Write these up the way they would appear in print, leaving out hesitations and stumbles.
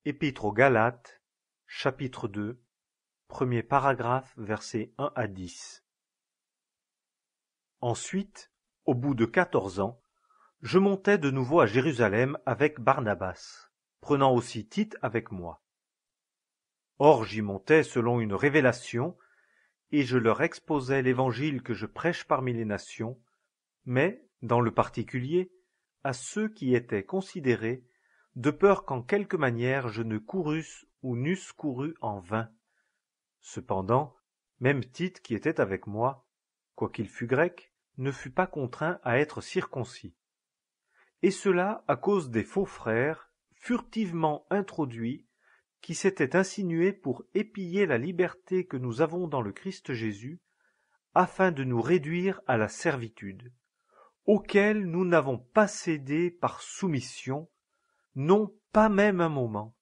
Épître aux Galates, chapitre 2, premier paragraphe, versets 1 à 10. Ensuite, au bout de 14 ans, je montai de nouveau à Jérusalem avec Barnabas, prenant aussi Tite avec moi. Or j'y montais selon une révélation, et je leur exposai l'évangile que je prêche parmi les nations, mais, dans le particulier, à ceux qui étaient considérés, de peur qu'en quelque manière je ne courusse ou n'eusse couru en vain. Cependant, même Tite qui était avec moi, quoiqu'il fût grec, ne fut pas contraint à être circoncis. Et cela à cause des faux frères, furtivement introduits, qui s'étaient insinués pour épier la liberté que nous avons dans le Christ Jésus, afin de nous réduire à la servitude, auquel nous n'avons pas cédé par soumission, non pas même un moment,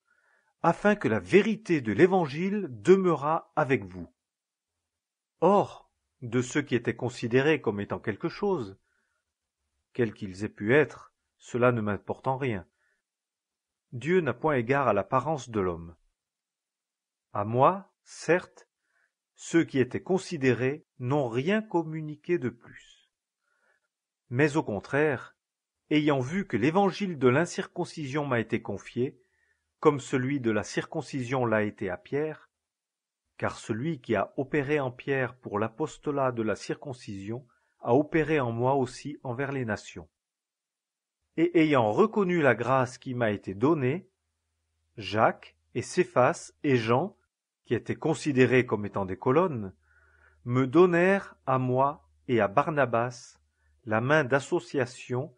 afin que la vérité de l'Évangile demeurât avec vous. Or, de ceux qui étaient considérés comme étant quelque chose, quels qu'ils aient pu être, cela ne m'importe en rien. Dieu n'a point égard à l'apparence de l'homme. À moi, certes, ceux qui étaient considérés n'ont rien communiqué de plus. Mais au contraire, ayant vu que l'évangile de l'incirconcision m'a été confié, comme celui de la circoncision l'a été à Pierre, car celui qui a opéré en Pierre pour l'apostolat de la circoncision a opéré en moi aussi envers les nations. Et ayant reconnu la grâce qui m'a été donnée, Jacques et Céphas et Jean, qui étaient considérés comme étant des colonnes, me donnèrent à moi et à Barnabas la main d'association,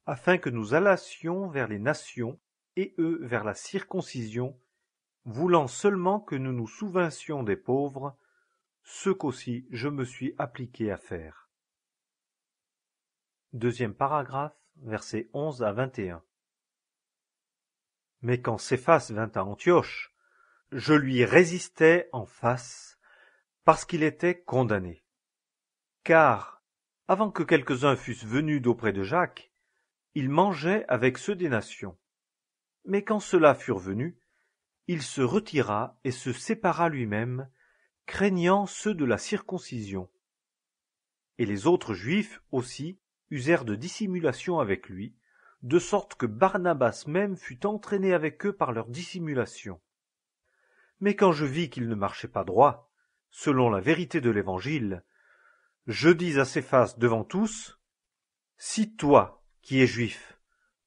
afin que nous allassions vers les nations et eux vers la circoncision, voulant seulement que nous nous souvinssions des pauvres, ce qu'aussi je me suis appliqué à faire. Deuxième paragraphe, versets 11 à 21. Mais quand Céphas vint à Antioche, je lui résistai en face, parce qu'il était condamné. Car, avant que quelques-uns fussent venus d'auprès de Jacques, il mangeait avec ceux des nations. Mais quand ceux-là furent venus, il se retira et se sépara lui-même, craignant ceux de la circoncision. Et les autres Juifs aussi usèrent de dissimulation avec lui, de sorte que Barnabas même fut entraîné avec eux par leur dissimulation. Mais quand je vis qu'il ne marchait pas droit, selon la vérité de l'Évangile, je dis à Céphas devant tous, « Si toi, qui es juif,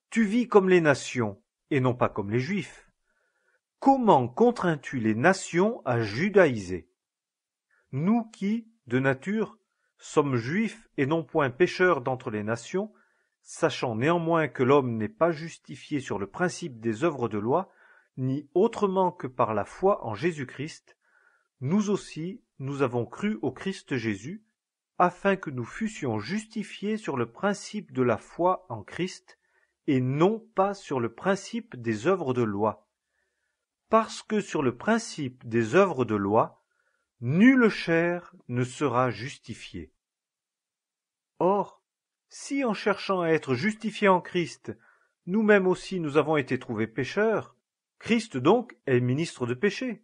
tu vis comme les nations, et non pas comme les Juifs, comment contrains-tu les nations à judaïser? Nous qui, de nature, sommes juifs et non point pécheurs d'entre les nations, sachant néanmoins que l'homme n'est pas justifié sur le principe des œuvres de loi, ni autrement que par la foi en Jésus-Christ, nous aussi nous avons cru au Christ Jésus, afin que nous fussions justifiés sur le principe de la foi en Christ, et non pas sur le principe des œuvres de loi. Parce que sur le principe des œuvres de loi, nulle chair ne sera justifiée. Or, si en cherchant à être justifiés en Christ, nous-mêmes aussi nous avons été trouvés pécheurs, Christ donc est ministre de péché.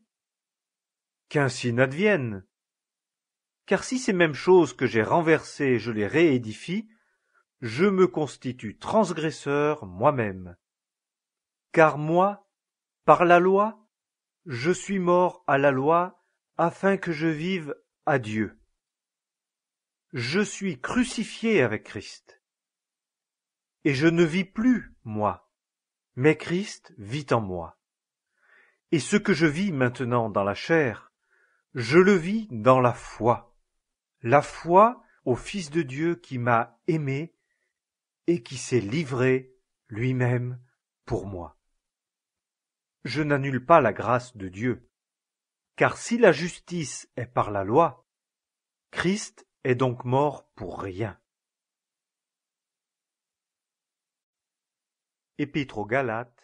Qu'ainsi n'advienne. Car si ces mêmes choses que j'ai renversées je les réédifie, je me constitue transgresseur moi-même. Car moi, par la loi, je suis mort à la loi afin que je vive à Dieu. Je suis crucifié avec Christ. Et je ne vis plus, moi, mais Christ vit en moi. Et ce que je vis maintenant dans la chair, je le vis dans la foi au Fils de Dieu qui m'a aimé et qui s'est livré lui-même pour moi. Je n'annule pas la grâce de Dieu, car si la justice est par la loi, Christ est donc mort pour rien. Épître aux Galates,